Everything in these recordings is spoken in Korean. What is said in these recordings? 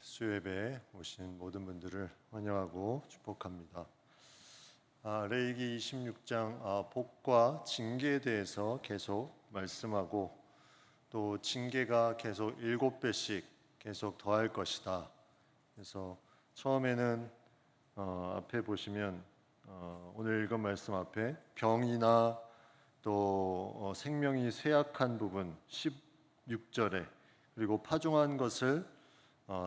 수요예배에 오신 모든 분들을 환영하고 축복합니다. 레위기 26장 복과 징계에 대해서 계속 말씀하고 또 징계가 계속 7배씩 계속 더할 것이다. 그래서 처음에는 앞에 보시면 오늘 읽은 말씀 앞에 병이나 또 생명이 쇠약한 부분 16절에 그리고 파종한 것을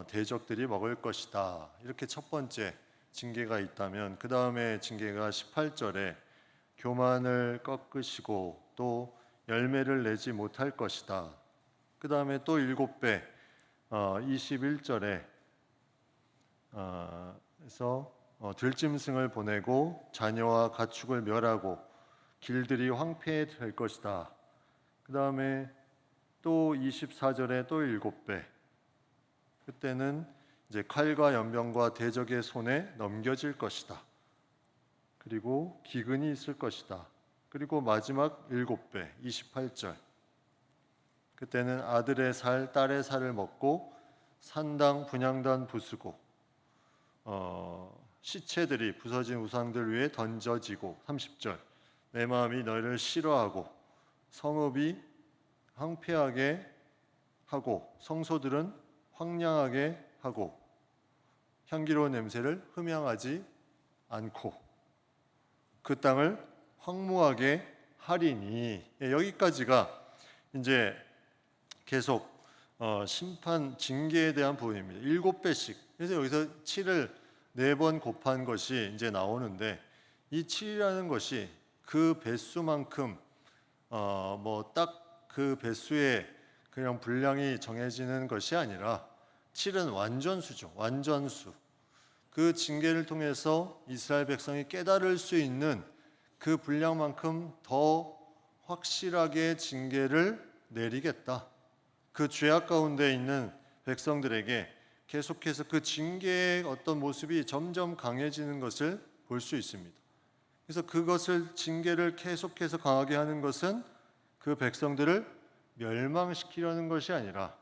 대적들이 먹을 것이다. 이렇게 첫 번째 징계가 있다면 그 다음에 징계가 18절에 교만을 꺾으시고 또 열매를 내지 못할 것이다. 그 다음에 또 7배 21절에 그래서 들짐승을 보내고 자녀와 가축을 멸하고 길들이 황폐될 것이다. 그 다음에 또 24절에 또 7배 그때는 이제 칼과 연병과 대적의 손에 넘겨질 것이다. 그리고 기근이 있을 것이다. 그리고 마지막 7배 28절 그때는 아들의 살, 딸의 살을 먹고 산당 분향단 부수고 시체들이 부서진 우상들 위에 던져지고 30절 내 마음이 너희를 싫어하고 성읍이 황폐하게 하고 성소들은 황량하게 하고 향기로운 냄새를 흠양하지 않고 그 땅을 황무하게 하리니. 여기까지가 이제 계속 심판 징계에 대한 부분입니다. 7배씩. 그래서 여기서 7을 4번 곱한 것이 이제 나오는데 이 7이라는 것이 그 배수만큼 딱 그 배수의 그냥 분량이 정해지는 것이 아니라 7은 완전수죠. 완전수. 그 징계를 통해서 이스라엘 백성이 깨달을 수 있는 그 분량만큼 더 확실하게 징계를 내리겠다. 그 죄악 가운데 있는 백성들에게 계속해서 그 징계의 어떤 모습이 점점 강해지는 것을 볼 수 있습니다. 그래서 그것을 징계를 계속해서 강하게 하는 것은 그 백성들을 멸망시키려는 것이 아니라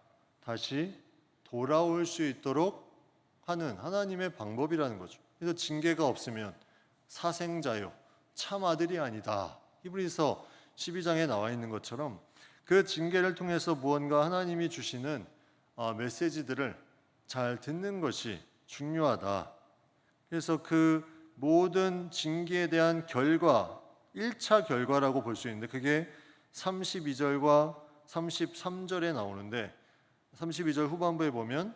다시 돌아올 수 있도록 하는 하나님의 방법이라는 거죠. 그래서 징계가 없으면 사생자요 참 아들이 아니다. 히브리서 12장에 나와 있는 것처럼 그 징계를 통해서 무언가 하나님이 주시는 메시지들을 잘 듣는 것이 중요하다. 그래서 그 모든 징계에 대한 결과 1차 결과라고 볼 수 있는데 그게 32절과 33절에 나오는데 32절 후반부에 보면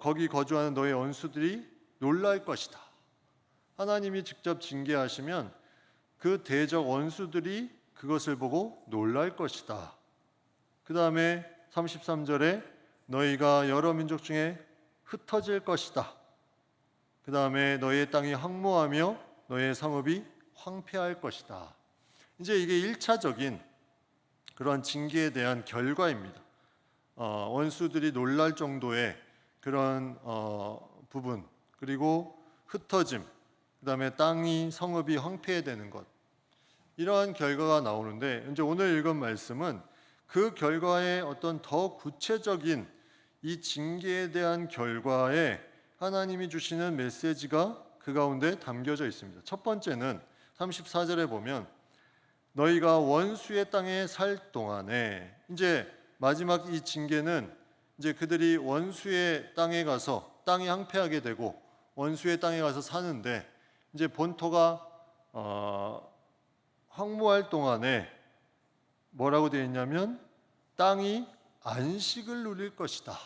거기 거주하는 너의 원수들이 놀랄 것이다. 하나님이 직접 징계하시면 그 대적 원수들이 그것을 보고 놀랄 것이다. 그 다음에 33절에 너희가 여러 민족 중에 흩어질 것이다. 그 다음에 너희의 땅이 황무하며 너희의 성읍이 황폐할 것이다. 이제 이게 1차적인 그런 징계에 대한 결과입니다. 원수들이 놀랄 정도의 그런 부분 그리고 흩어짐 그 다음에 땅이 성읍이 황폐되는 것 이러한 결과가 나오는데 이제 오늘 읽은 말씀은 그 결과의 어떤 더 구체적인 이 징계에 대한 결과에 하나님이 주시는 메시지가 그 가운데 담겨져 있습니다. 첫 번째는 34절에 보면 너희가 원수의 땅에 살 동안에 이제 마지막 이 징계는 이제 그들이 원수의 땅에 가서 땅이 황폐하게 되고 원수의 땅에 가서 사는데 이제 본토가 황무할 동안에 뭐라고 되어 있냐면 땅이 안식을 누릴 것이다.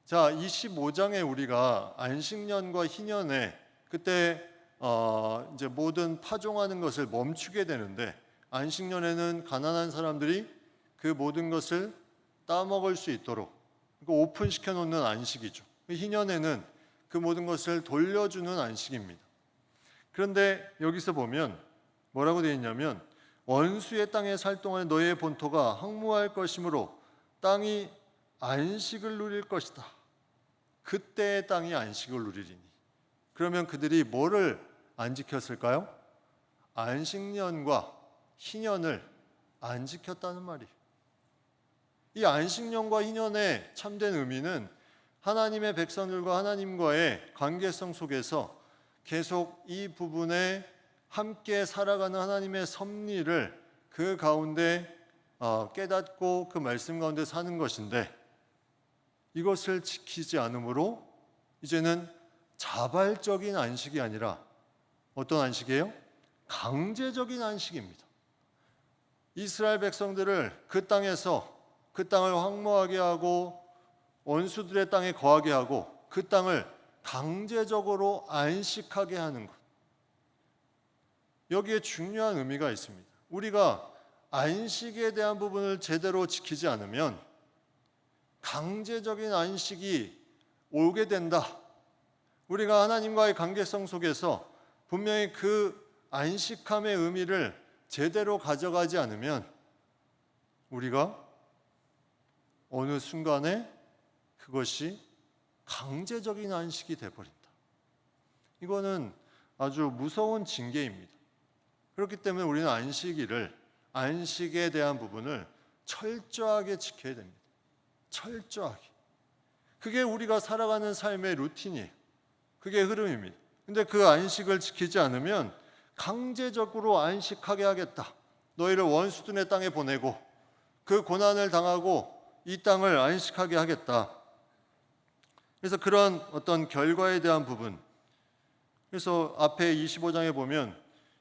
자, 25장에 우리가 안식년과 희년에 그때 이제 모든 파종하는 것을 멈추게 되는데 안식년에는 가난한 사람들이 그 모든 것을 따먹을 수 있도록 오픈시켜 놓는 안식이죠. 희년에는 그 모든 것을 돌려주는 안식입니다. 그런데 여기서 보면 뭐라고 되어 있냐면 원수의 땅에 살 동안 너희의 본토가 황무할 것이므로 땅이 안식을 누릴 것이다. 그때의 땅이 안식을 누리리니. 그러면 그들이 뭐를 안 지켰을까요? 안식년과 희년을 안 지켰다는 말이에요. 이 안식년과 희년의 참된 의미는 하나님의 백성들과 하나님과의 관계성 속에서 계속 이 부분에 함께 살아가는 하나님의 섭리를 그 가운데 깨닫고 그 말씀 가운데 사는 것인데, 이것을 지키지 않으므로 이제는 자발적인 안식이 아니라 어떤 안식이에요? 강제적인 안식입니다. 이스라엘 백성들을 그 땅에서 그 땅을 황무하게 하고 원수들의 땅에 거하게 하고 그 땅을 강제적으로 안식하게 하는 것, 여기에 중요한 의미가 있습니다. 우리가 안식에 대한 부분을 제대로 지키지 않으면 강제적인 안식이 오게 된다. 우리가 하나님과의 관계성 속에서 분명히 그 안식함의 의미를 제대로 가져가지 않으면 우리가 어느 순간에 그것이 강제적인 안식이 되어버린다. 이거는 아주 무서운 징계입니다. 그렇기 때문에 우리는 안식에 대한 부분을 철저하게 지켜야 됩니다. 철저하게. 그게 우리가 살아가는 삶의 루틴이에요. 그게 흐름입니다. 근데 그 안식을 지키지 않으면 강제적으로 안식하게 하겠다. 너희를 원수들의 땅에 보내고 그 고난을 당하고 이 땅을 안식하게 하겠다. 그래서 그런 어떤 결과에 대한 부분, 그래서 앞에 25장에 보면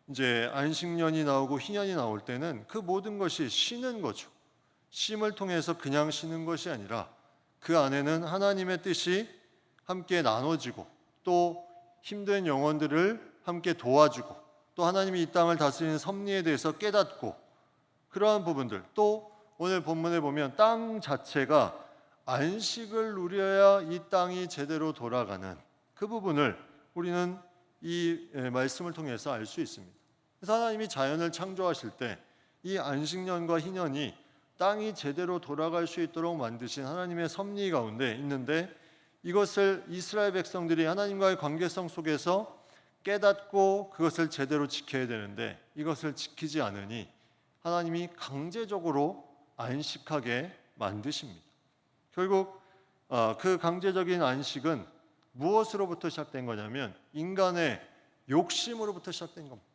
이제 안식년이 나오고 희년이 나올 때는 그 모든 것이 쉬는 거죠. 쉼을 통해서 그냥 쉬는 것이 아니라 그 안에는 하나님의 뜻이 함께 나눠지고 또 힘든 영혼들을 함께 도와주고 또 하나님이 이 땅을 다스리는 섭리에 대해서 깨닫고, 그러한 부분들, 또 오늘 본문에 보면 땅 자체가 안식을 누려야 이 땅이 제대로 돌아가는 그 부분을 우리는 이 말씀을 통해서 알 수 있습니다. 그래서 하나님이 자연을 창조하실 때 이 안식년과 희년이 땅이 제대로 돌아갈 수 있도록 만드신 하나님의 섭리 가운데 있는데, 이것을 이스라엘 백성들이 하나님과의 관계성 속에서 깨닫고 그것을 제대로 지켜야 되는데 이것을 지키지 않으니 하나님이 강제적으로 안식하게 만드십니다. 결국 그 강제적인 안식은 무엇으로부터 시작된 거냐면 인간의 욕심으로부터 시작된 겁니다.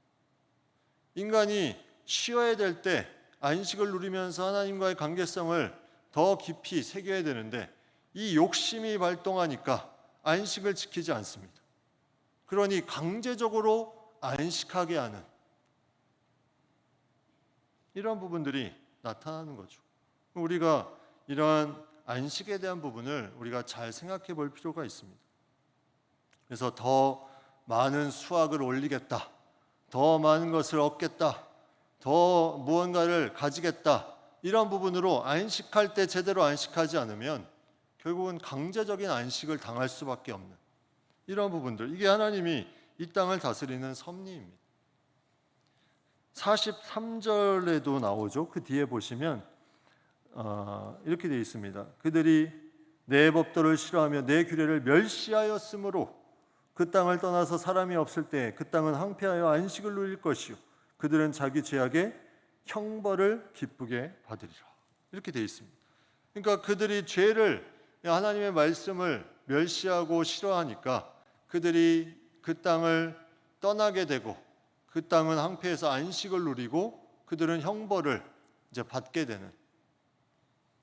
인간이 쉬어야 될 때 안식을 누리면서 하나님과의 관계성을 더 깊이 새겨야 되는데 이 욕심이 발동하니까 안식을 지키지 않습니다. 그러니 강제적으로 안식하게 하는 이런 부분들이 나타나는 거죠. 우리가 이러한 안식에 대한 부분을 우리가 잘 생각해 볼 필요가 있습니다. 그래서 더 많은 수확을 올리겠다, 더 많은 것을 얻겠다, 더 무언가를 가지겠다, 이런 부분으로 안식할 때 제대로 안식하지 않으면 결국은 강제적인 안식을 당할 수밖에 없는 이런 부분들, 이게 하나님이 이 땅을 다스리는 섭리입니다. 43절에도 나오죠. 그 뒤에 보시면 이렇게 되어 있습니다. 그들이 내 법도를 싫어하며 내 규례를 멸시하였으므로 그 땅을 떠나서 사람이 없을 때 그 땅은 황폐하여 안식을 누릴 것이요 그들은 자기 죄악의 형벌을 기쁘게 받으리라. 이렇게 되어 있습니다. 그러니까 그들이 죄를, 하나님의 말씀을 멸시하고 싫어하니까 그들이 그 땅을 떠나게 되고 그 땅은 황폐해서 안식을 누리고 그들은 형벌을 이제 받게 되는,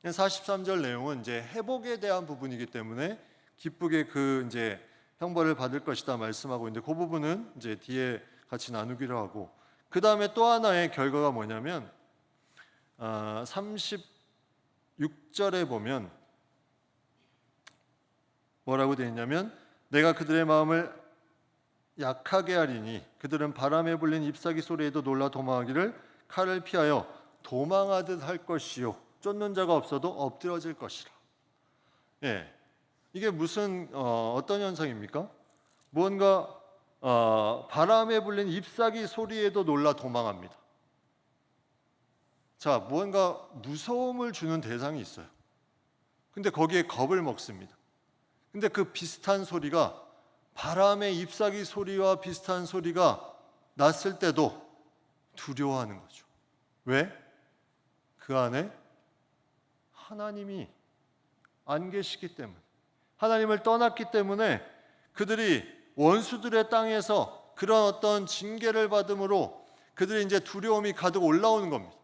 43절 내용은 이제 회복에 대한 부분이기 때문에 기쁘게 그 이제 형벌을 받을 것이다 말씀하고 있는데, 그 부분은 이제 뒤에 같이 나누기로 하고, 그 다음에 또 하나의 결과가 뭐냐면 36절에 보면 뭐라고 되어 있냐면 내가 그들의 마음을 약하게 하리니 그들은 바람에 불린 잎사귀 소리에도 놀라 도망하기를 칼을 피하여 도망하듯 할 것이요 쫓는 자가 없어도 엎드러질 것이라. 이게 무슨 어떤 현상입니까? 무언가 바람에 불린 잎사귀 소리에도 놀라 도망합니다. 자, 무언가 무서움을 주는 대상이 있어요. 근데 거기에 겁을 먹습니다. 근데 그 비슷한 소리가, 바람의 잎사귀 소리와 비슷한 소리가 났을 때도 두려워하는 거죠. 왜? 그 안에 하나님이 안 계시기 때문에, 하나님을 떠났기 때문에 그들이 원수들의 땅에서 그런 어떤 징계를 받음으로 그들이 이제 두려움이 가득 올라오는 겁니다.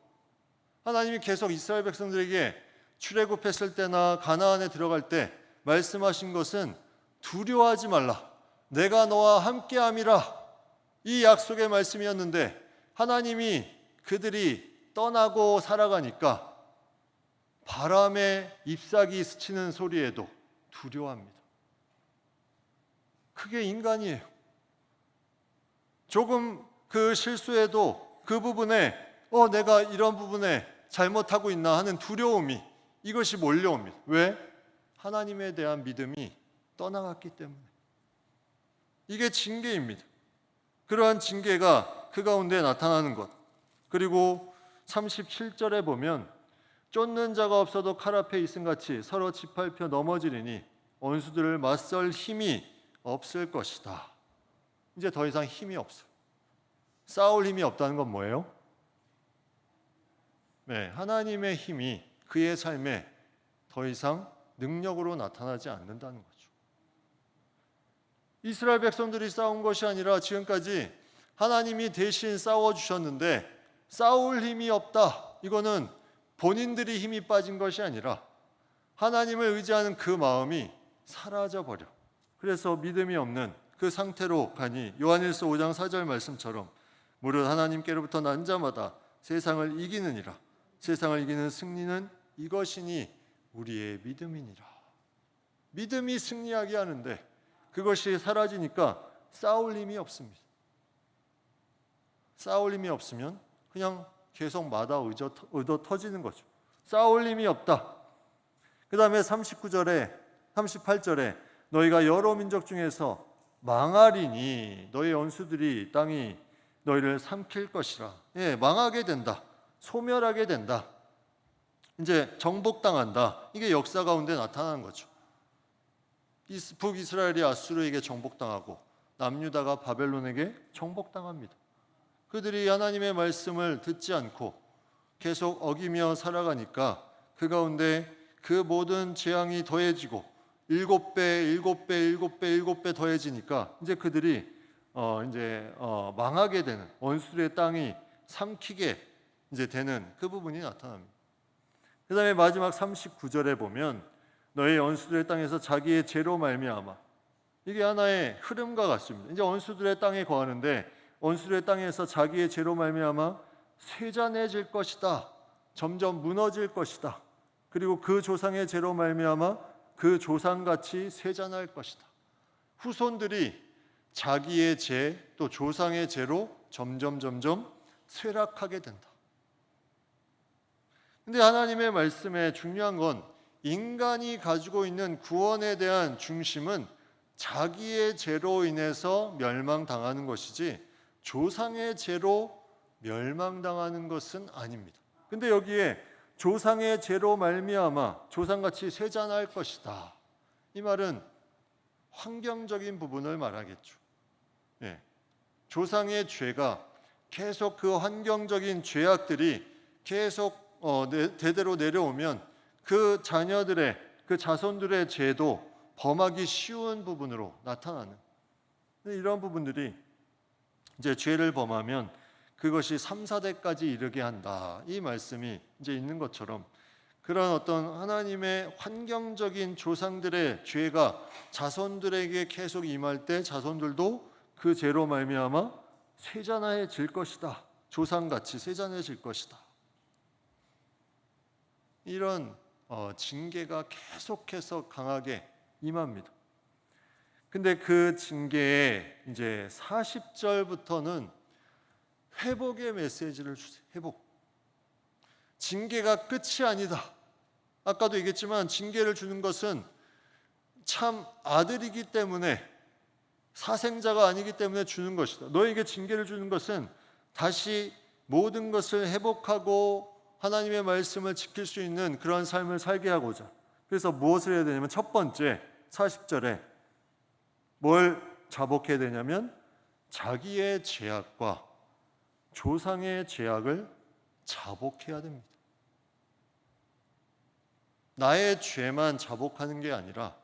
하나님이 계속 이스라엘 백성들에게 출애굽했을 때나 가나안에 들어갈 때 말씀하신 것은 두려워하지 말라. 내가 너와 함께함이라. 이 약속의 말씀이었는데 하나님이 그들이 떠나고 살아가니까 바람에 잎사귀 스치는 소리에도 두려워합니다. 그게 인간이에요. 조금 그 실수에도 그 부분에 내가 이런 부분에 잘못하고 있나 하는 두려움이 이것이 몰려옵니다. 왜? 하나님에 대한 믿음이 떠나갔기 때문에. 이게 징계입니다. 그러한 징계가 그 가운데 나타나는 것. 그리고 37절에 보면 쫓는 자가 없어도 칼 앞에 있음같이 서로 짓밟혀 넘어지리니 원수들을 맞설 힘이 없을 것이다. 이제 더 이상 힘이 없어요. 싸울 힘이 없다는 건 뭐예요? 네, 하나님의 힘이 그의 삶에 더 이상 능력으로 나타나지 않는다는 거죠. 이스라엘 백성들이 싸운 것이 아니라 지금까지 하나님이 대신 싸워주셨는데 싸울 힘이 없다. 이거는 본인들이 힘이 빠진 것이 아니라 하나님을 의지하는 그 마음이 사라져버려. 그래서 믿음이 없는 그 상태로 가니 요한일서 5장 4절 말씀처럼 무릇 하나님께로부터 난 자마다 세상을 이기느니라. 세상을 이기는 승리는 이것이니 우리의 믿음이니라. 믿음이 승리하게 하는데 그것이 사라지니까 싸울 힘이 없습니다. 싸울 힘이 없으면 그냥 계속 마다 의도 터지는 거죠. 싸울 힘이 없다. 그 다음에 38절에 너희가 여러 민족 중에서 망하리니 너희 원수들이 땅이 너희를 삼킬 것이라. 예, 망하게 된다. 소멸하게 된다. 이제 정복당한다. 이게 역사 가운데 나타나는 거죠. 북이스라엘이 아수르에게 정복당하고 남유다가 바벨론에게 정복당합니다. 그들이 하나님의 말씀을 듣지 않고 계속 어기며 살아가니까 그 가운데 그 모든 재앙이 더해지고 7배 더해지니까 이제 그들이 망하게 되는 원수들의 땅이 삼키게 이제 되는 그 부분이 나타납니다. 그다음에 마지막 39절에 보면 너희 원수들의 땅에서 자기의 죄로 말미암아 이게 하나의 흐름과 같습니다. 이제 원수들의 땅에 거하는데 원수들의 땅에서 자기의 죄로 말미암아 쇠잔해질 것이다. 점점 무너질 것이다. 그리고 그 조상의 죄로 말미암아 그 조상같이 쇠잔할 것이다. 후손들이 자기의 죄 또 조상의 죄로 점점 쇠락하게 된다. 근데 하나님의 말씀에 중요한 건 인간이 가지고 있는 구원에 대한 중심은 자기의 죄로 인해서 멸망당하는 것이지 조상의 죄로 멸망당하는 것은 아닙니다. 근데 여기에 조상의 죄로 말미암아 조상같이 쇠잔할 것이다. 이 말은 환경적인 부분을 말하겠죠. 예. 조상의 죄가 계속 그 환경적인 죄악들이 계속 대대로 내려오면 그 자녀들의 그 자손들의 죄도 범하기 쉬운 부분으로 나타나는 이런 부분들이 이제 죄를 범하면 그것이 3, 4대까지 이르게 한다. 이 말씀이 이제 있는 것처럼 그런 어떤 하나님의 환경적인 조상들의 죄가 자손들에게 계속 임할 때 자손들도 그 죄로 말미암아 쇠잔해질 것이다. 조상같이 쇠잔해질 것이다. 이런 징계가 계속해서 강하게 임합니다. 근데 그 징계에 이제 40절부터는 회복의 메시지를 주세요. 회복. 징계가 끝이 아니다. 아까도 얘기했지만 징계를 주는 것은 참 아들이기 때문에 사생자가 아니기 때문에 주는 것이다. 너에게 징계를 주는 것은 다시 모든 것을 회복하고 하나님의 말씀을 지킬 수 있는 그런 삶을 살게 하고자. 그래서 무엇을 해야 되냐면 첫 번째 40절에 뭘 자복해야 되냐면 자기의 죄악과 조상의 죄악을 자복해야 됩니다. 나의 죄만 자복하는 게 아니라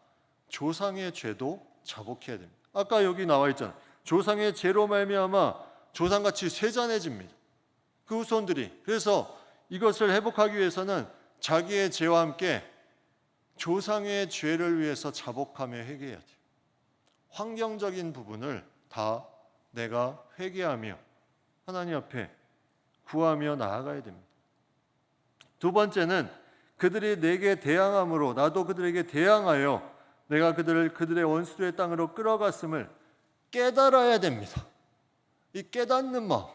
조상의 죄도 자복해야 됩니다. 아까 여기 나와 있잖아요. 조상의 죄로 말미암아 조상같이 쇠잔해집니다. 그 후손들이. 그래서 이것을 회복하기 위해서는 자기의 죄와 함께 조상의 죄를 위해서 자복하며 회개해야 돼요. 환경적인 부분을 다 내가 회개하며 하나님 앞에 구하며 나아가야 됩니다. 두 번째는 그들이 내게 대항함으로 나도 그들에게 대항하여 내가 그들을 그들의 원수들의 땅으로 끌어갔음을 깨달아야 됩니다. 이 깨닫는 마음.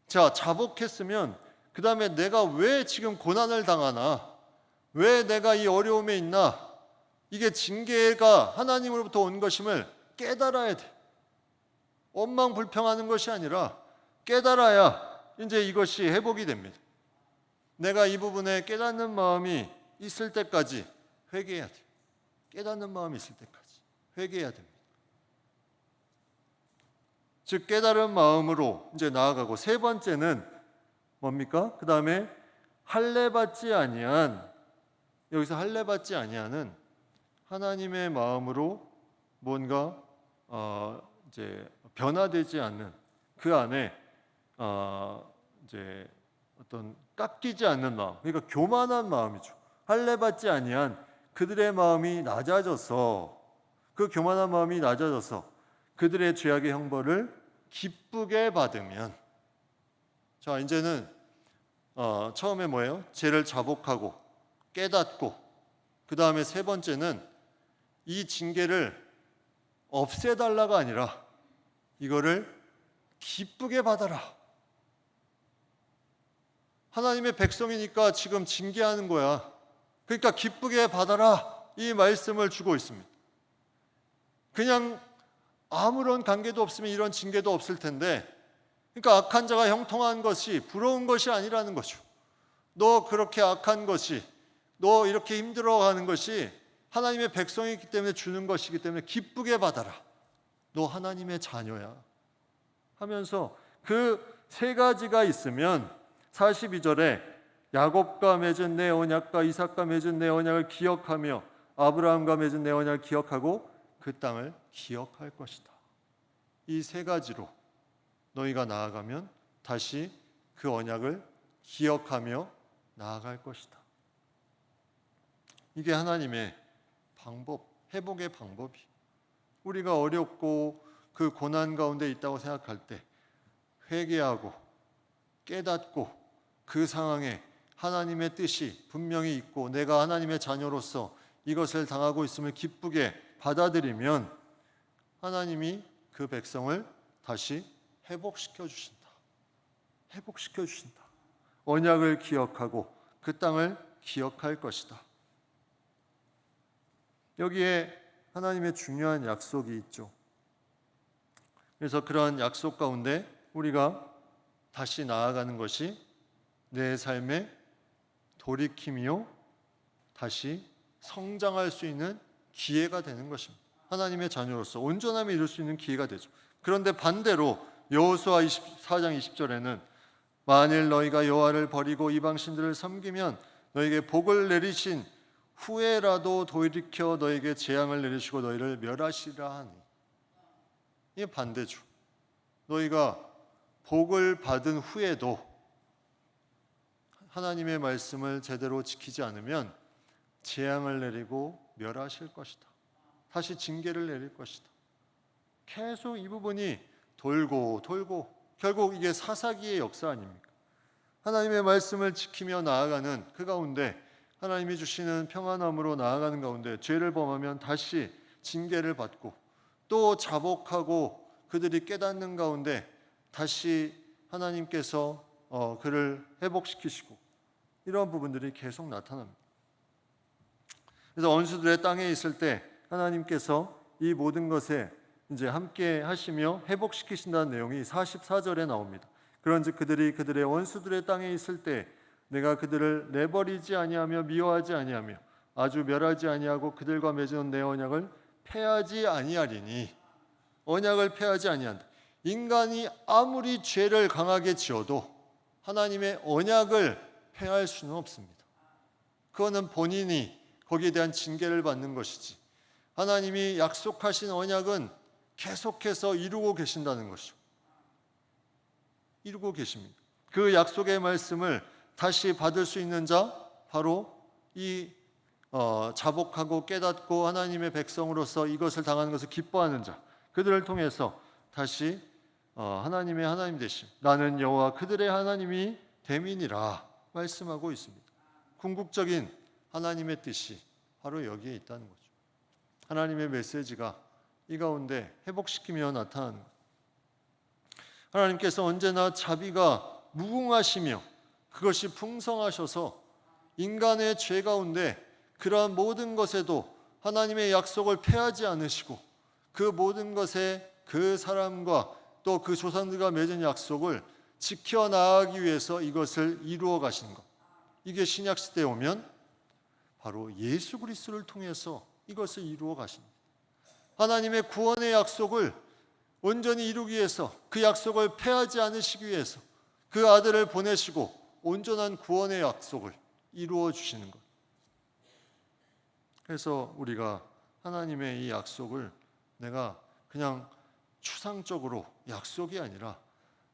자, 자복했으면 그 다음에 내가 왜 지금 고난을 당하나, 왜 내가 이 어려움에 있나, 이게 징계가 하나님으로부터 온 것임을 깨달아야 돼. 원망불평하는 것이 아니라 깨달아야 이제 이것이 회복이 됩니다. 내가 이 부분에 깨닫는 마음이 있을 때까지 회개해야 돼요. 깨닫는 마음이 있을 때까지 회개해야 됩니다. 즉 깨달은 마음으로 이제 나아가고, 세 번째는 뭡니까? 그 다음에 할례받지 아니한, 여기서 할례받지 아니하는 하나님의 마음으로 뭔가 이제 변화되지 않는 그 안에 이제 어떤 깎이지 않는 마음, 그러니까 교만한 마음이죠. 할례받지 아니한 그들의 마음이 낮아져서, 그 교만한 마음이 낮아져서 그들의 죄악의 형벌을 기쁘게 받으면, 자 이제는 처음에 뭐예요? 죄를 자복하고 깨닫고, 그 다음에 세 번째는 이 징계를 없애달라가 아니라 이거를 기쁘게 받아라. 하나님의 백성이니까 지금 징계하는 거야. 그러니까 기쁘게 받아라, 이 말씀을 주고 있습니다. 그냥 아무런 관계도 없으면 이런 징계도 없을 텐데, 그러니까 악한 자가 형통한 것이 부러운 것이 아니라는 거죠. 너 그렇게 악한 것이, 너 이렇게 힘들어하는 것이 하나님의 백성이기 때문에 주는 것이기 때문에 기쁘게 받아라. 너 하나님의 자녀야 하면서 그 세 가지가 있으면 42절에 야곱과 맺은 내 언약과 이삭과 맺은 내 언약을 기억하며 아브라함과 맺은 내 언약을 기억하고 그 땅을 기억할 것이다. 이 세 가지로 너희가 나아가면 다시 그 언약을 기억하며 나아갈 것이다. 이게 하나님의 방법, 회복의 방법이. 우리가 어렵고 그 고난 가운데 있다고 생각할 때 회개하고 깨닫고 그 상황에 하나님의 뜻이 분명히 있고 내가 하나님의 자녀로서 이것을 당하고 있음을 기쁘게 받아들이면 하나님이 그 백성을 다시 회복시켜 주신다. 회복시켜 주신다. 언약을 기억하고 그 땅을 기억할 것이다. 여기에 하나님의 중요한 약속이 있죠. 그래서 그러한 약속 가운데 우리가 다시 나아가는 것이 내 삶의 돌이킴이요, 다시 성장할 수 있는 기회가 되는 것입니다. 하나님의 자녀로서 온전함에 이룰 수 있는 기회가 되죠. 그런데 반대로 여호수아 4장 20절에는 만일 너희가 여호와를 버리고 이방신들을 섬기면 너희에게 복을 내리신 후에라도 돌이켜 너희에게 재앙을 내리시고 너희를 멸하시라 하니. 이게 반대죠. 너희가 복을 받은 후에도 하나님의 말씀을 제대로 지키지 않으면 재앙을 내리고 멸하실 것이다. 다시 징계를 내릴 것이다. 계속 이 부분이 돌고 돌고 결국 이게 사사기의 역사 아닙니까? 하나님의 말씀을 지키며 나아가는 그 가운데 하나님이 주시는 평안함으로 나아가는 가운데 죄를 범하면 다시 징계를 받고 또 자복하고 그들이 깨닫는 가운데 다시 하나님께서 그를 회복시키시고 이런 부분들이 계속 나타납니다. 그래서 원수들의 땅에 있을 때 하나님께서 이 모든 것에 이제 함께 하시며 회복시키신다는 내용이 44절에 나옵니다. 그런즉 그들이 그들의 원수들의 땅에 있을 때 내가 그들을 내버리지 아니하며 미워하지 아니하며 아주 멸하지 아니하고 그들과 맺은 내 언약을 폐하지 아니하리니. 언약을 폐하지 아니한다. 인간이 아무리 죄를 강하게 지어도 하나님의 언약을 폐할 수는 없습니다. 그거는 본인이 거기에 대한 징계를 받는 것이지, 하나님이 약속하신 언약은 계속해서 이루고 계신다는 것이죠. 이루고 계십니다. 그 약속의 말씀을 다시 받을 수 있는 자, 바로 이 자복하고 깨닫고 하나님의 백성으로서 이것을 당하는 것을 기뻐하는 자, 그들을 통해서 다시 하나님의 하나님 되심, 나는 여호와 그들의 하나님이 됨이니라 말씀하고 있습니다. 궁극적인 하나님의 뜻이 바로 여기에 있다는 거죠. 하나님의 메시지가 이 가운데 회복시키며 나타나는 것. 하나님께서 언제나 자비가 무궁하시며 그것이 풍성하셔서 인간의 죄 가운데 그러한 모든 것에도 하나님의 약속을 폐하지 않으시고, 그 모든 것에 그 사람과 또 그 조상들과 맺은 약속을 지켜나가기 위해서 이것을 이루어 가시는 것, 이게 신약 시대에 오면 바로 예수 그리스도를 통해서 이것을 이루어 가십니다. 하나님의 구원의 약속을 온전히 이루기 위해서, 그 약속을 폐하지 않으시기 위해서 그 아들을 보내시고 온전한 구원의 약속을 이루어 주시는 것. 그래서 우리가 하나님의 이 약속을 내가 그냥 추상적으로 약속이 아니라,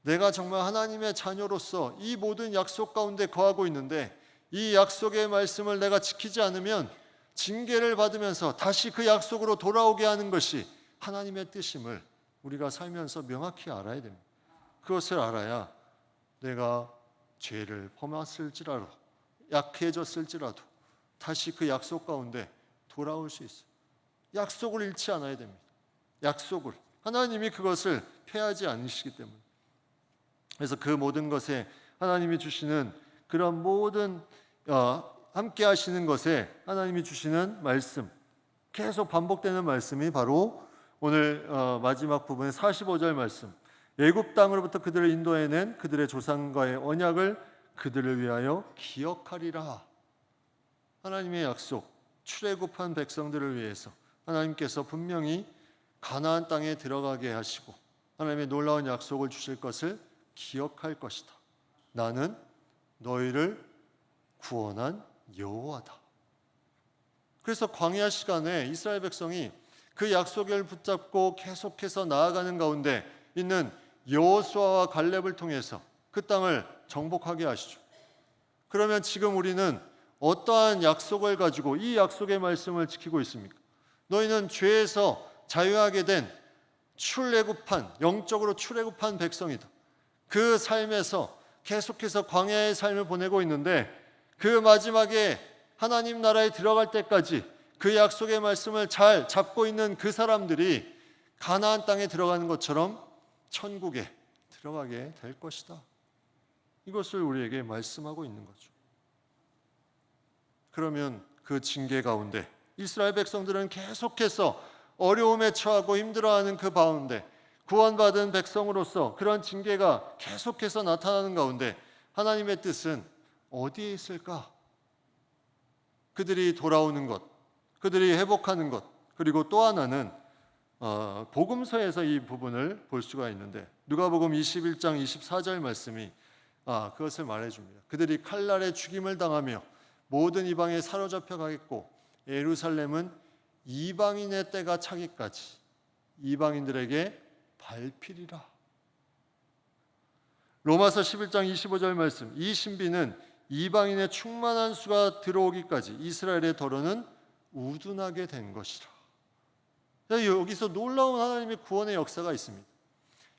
내가 정말 하나님의 자녀로서 이 모든 약속 가운데 거하고 있는데 이 약속의 말씀을 내가 지키지 않으면 징계를 받으면서 다시 그 약속으로 돌아오게 하는 것이 하나님의 뜻임을 우리가 살면서 명확히 알아야 됩니다. 그것을 알아야 내가 죄를 범했을지라도, 약해졌을지라도 다시 그 약속 가운데 돌아올 수 있어요. 약속을 잃지 않아야 됩니다. 약속을. 하나님이 그것을 폐하지 않으시기 때문에. 그래서 그 모든 것에 하나님이 주시는 그런 모든 함께 하시는 것에 하나님이 주시는 말씀, 계속 반복되는 말씀이 바로 오늘 마지막 부분의 45절 말씀, 애굽 땅으로부터 그들을 인도해낸 그들의 조상과의 언약을 그들을 위하여 기억하리라. 하나님의 약속, 출애굽한 백성들을 위해서 하나님께서 분명히 가나안 땅에 들어가게 하시고 하나님의 놀라운 약속을 주실 것을 기억할 것이다. 나는 너희를 구원한 여호와다. 그래서 광야 시간에 이스라엘 백성이 그 약속을 붙잡고 계속해서 나아가는 가운데 있는 여호수아와 갈렙을 통해서 그 땅을 정복하게 하시죠. 그러면 지금 우리는 어떠한 약속을 가지고 이 약속의 말씀을 지키고 있습니까? 너희는 죄에서 자유하게 된 출애굽한, 영적으로 출애굽한 백성이다. 그 삶에서 계속해서 광야의 삶을 보내고 있는데, 그 마지막에 하나님 나라에 들어갈 때까지 그 약속의 말씀을 잘 잡고 있는 그 사람들이 가나안 땅에 들어가는 것처럼 천국에 들어가게 될 것이다. 이것을 우리에게 말씀하고 있는 거죠. 그러면 그 징계 가운데 이스라엘 백성들은 계속해서 어려움에 처하고 힘들어하는 그 가운데 구원받은 백성으로서 그런 징계가 계속해서 나타나는 가운데 하나님의 뜻은 어디에 있을까? 그들이 돌아오는 것, 그들이 회복하는 것, 그리고 또 하나는 복음서에서 이 부분을 볼 수가 있는데, 누가복음 21장 24절 말씀이 그것을 말해줍니다. 그들이 칼날에 죽임을 당하며 모든 이방에 사로잡혀 가겠고 예루살렘은 이방인의 때가 차기까지 이방인들에게 밟히리라. 로마서 11장 25절 말씀, 이 신비는 이방인의 충만한 수가 들어오기까지 이스라엘의 더러는 우둔하게 된 것이라. 여기서 놀라운 하나님의 구원의 역사가 있습니다.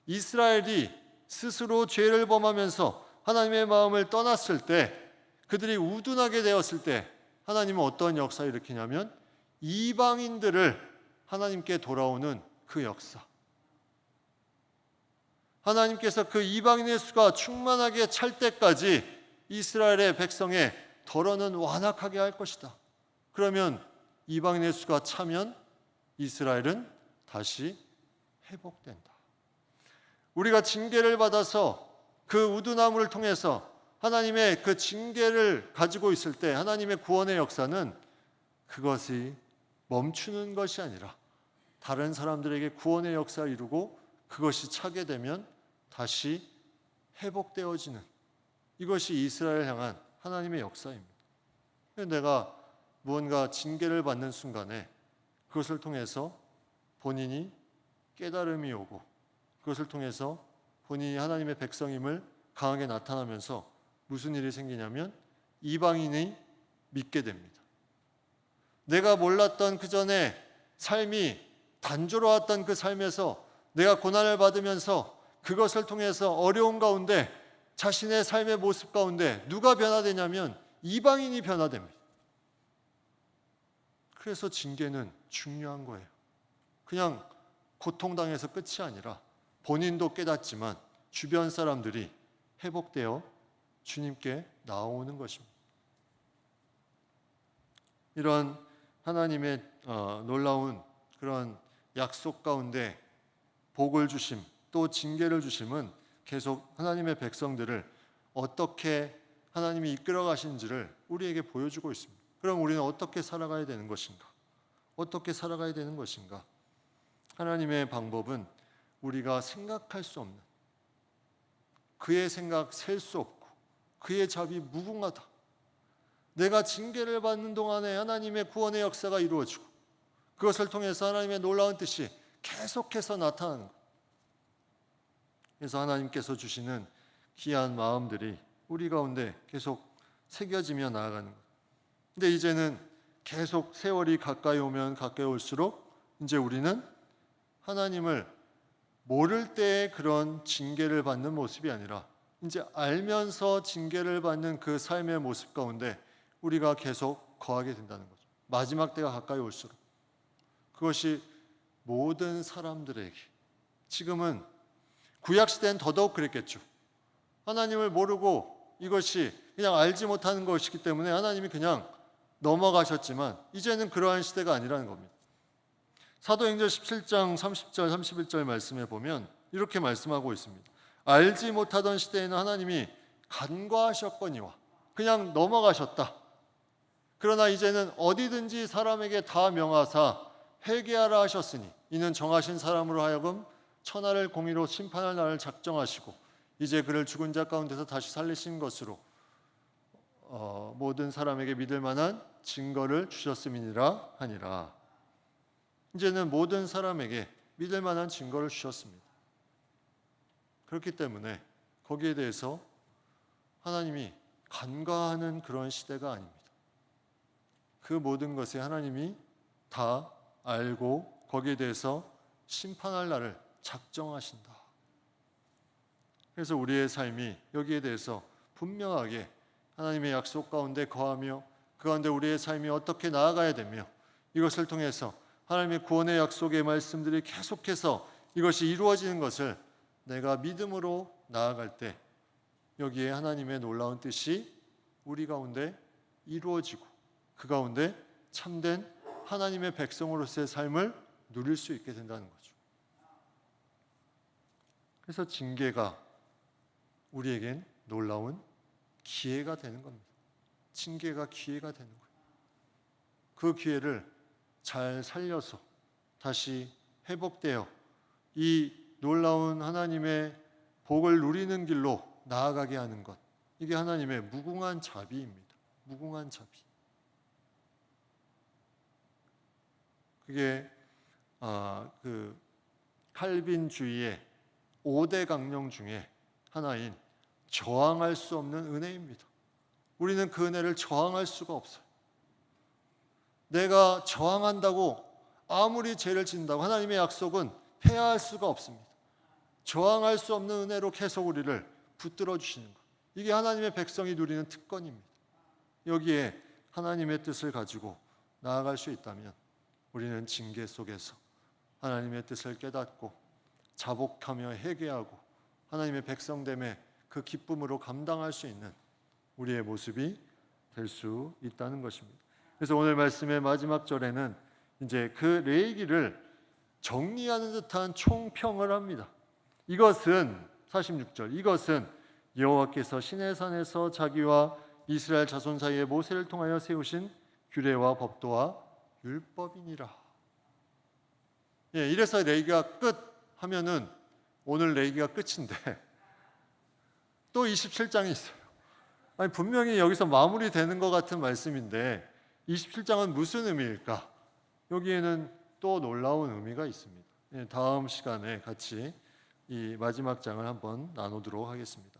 이스라엘이 스스로 죄를 범하면서 하나님의 마음을 떠났을 때, 그들이 우둔하게 되었을 때 하나님은 어떤 역사를 일으키냐면 이방인들을 하나님께 돌아오는 그 역사. 하나님께서 그 이방인의 수가 충만하게 찰 때까지 이스라엘의 백성의 더러는 완악하게 할 것이다. 그러면 이방인의 수가 차면 이스라엘은 다시 회복된다. 우리가 징계를 받아서 그 우둔함을 통해서 하나님의 그 징계를 가지고 있을 때 하나님의 구원의 역사는 그것이 멈추는 것이 아니라 다른 사람들에게 구원의 역사를 이루고 그것이 차게 되면 다시 회복되어지는, 이것이 이스라엘 향한 하나님의 역사입니다. 내가 무언가 징계를 받는 순간에 그것을 통해서 본인이 깨달음이 오고 그것을 통해서 본인이 하나님의 백성임을 강하게 나타나면서 무슨 일이 생기냐면 이방인이 믿게 됩니다. 내가 몰랐던 그 전에 삶이 단조로웠던 그 삶에서 내가 고난을 받으면서 그것을 통해서 어려운 가운데 자신의 삶의 모습 가운데 누가 변화되냐면 이방인이 변화됩니다. 그래서 징계는 중요한 거예요. 그냥 고통당해서 끝이 아니라 본인도 깨닫지만 주변 사람들이 회복되어 주님께 나오는 것입니다. 이런 하나님의 놀라운 그런 약속 가운데 복을 주심 또 징계를 주심은 계속 하나님의 백성들을 어떻게 하나님이 이끌어 가신지를 우리에게 보여주고 있습니다. 그럼 우리는 어떻게 살아가야 되는 것인가? 어떻게 살아가야 되는 것인가? 하나님의 방법은 우리가 생각할 수 없는, 그의 생각 셀 수 없고 그의 자비 무궁하다. 내가 징계를 받는 동안에 하나님의 구원의 역사가 이루어지고 그것을 통해서 하나님의 놀라운 뜻이 계속해서 나타나는 것. 그래서 하나님께서 주시는 귀한 마음들이 우리 가운데 계속 새겨지며 나아가는 것. 근데 이제는 계속 세월이 가까이 오면 가까이 올수록 이제 우리는 하나님을 모를 때의 그런 징계를 받는 모습이 아니라 이제 알면서 징계를 받는 그 삶의 모습 가운데 우리가 계속 거하게 된다는 거죠. 마지막 때가 가까이 올수록. 그것이 모든 사람들에게, 지금은 구약시대는 더더욱 그랬겠죠. 하나님을 모르고 이것이 그냥 알지 못하는 것이기 때문에 하나님이 그냥 넘어가셨지만 이제는 그러한 시대가 아니라는 겁니다. 사도행전 17장 30절 31절 말씀에 보면 이렇게 말씀하고 있습니다. 알지 못하던 시대에는 하나님이 간과하셨거니와, 그냥 넘어가셨다. 그러나 이제는 어디든지 사람에게 다 명하사 회개하라 하셨으니 이는 정하신 사람으로 하여금 천하를 공의로 심판할 날을 작정하시고 이제 그를 죽은 자 가운데서 다시 살리신 것으로 모든 사람에게 믿을 만한 증거를 주셨음이니라 하니라. 이제는 모든 사람에게 믿을 만한 증거를 주셨습니다. 그렇기 때문에 거기에 대해서 하나님이 간과하는 그런 시대가 아닙니다. 그 모든 것에 하나님이 다 알고 거기에 대해서 심판할 날을 작정하신다. 그래서 우리의 삶이 여기에 대해서 분명하게 하나님의 약속 가운데 거하며 그 가운데 우리의 삶이 어떻게 나아가야 되며 이것을 통해서 하나님의 구원의 약속의 말씀들이 계속해서 이것이 이루어지는 것을 내가 믿음으로 나아갈 때 여기에 하나님의 놀라운 뜻이 우리 가운데 이루어지고 그 가운데 참된 하나님의 백성으로서의 삶을 누릴 수 있게 된다는 거죠. 그래서 징계가 우리에겐 놀라운 기회가 되는 겁니다. 징계가 기회가 되는 거예요. 그 기회를 잘 살려서 다시 회복되어 이 놀라운 하나님의 복을 누리는 길로 나아가게 하는 것, 이게 하나님의 무궁한 자비입니다. 무궁한 자비. 그게 그 칼빈주의의 5대 강령 중에 하나인 저항할 수 없는 은혜입니다. 우리는 그 은혜를 저항할 수가 없어요. 내가 저항한다고 아무리 죄를 짓는다고 하나님의 약속은 폐하할 수가 없습니다. 저항할 수 없는 은혜로 계속 우리를 붙들어 주시는 것. 이게 하나님의 백성이 누리는 특권입니다. 여기에 하나님의 뜻을 가지고 나아갈 수 있다면 우리는 징계 속에서 하나님의 뜻을 깨닫고 자복하며 회개하고 하나님의 백성됨의 그 기쁨으로 감당할 수 있는 우리의 모습이 될 수 있다는 것입니다. 그래서 오늘 말씀의 마지막 절에는 이제 그 레위기를 정리하는 듯한 총평을 합니다. 이것은 46절, 이것은 여호와께서 시내산에서 자기와 이스라엘 자손 사이에 모세를 통하여 세우신 규례와 법도와 율법이니라. 예, 이래서 레위기가 끝 하면은 오늘 레위기가 끝인데 또 27장이 있어요. 아니, 분명히 여기서 마무리되는 것 같은 말씀인데 27장은 무슨 의미일까? 여기에는 또 놀라운 의미가 있습니다. 다음 시간에 같이 이 마지막 장을 한번 나누도록 하겠습니다.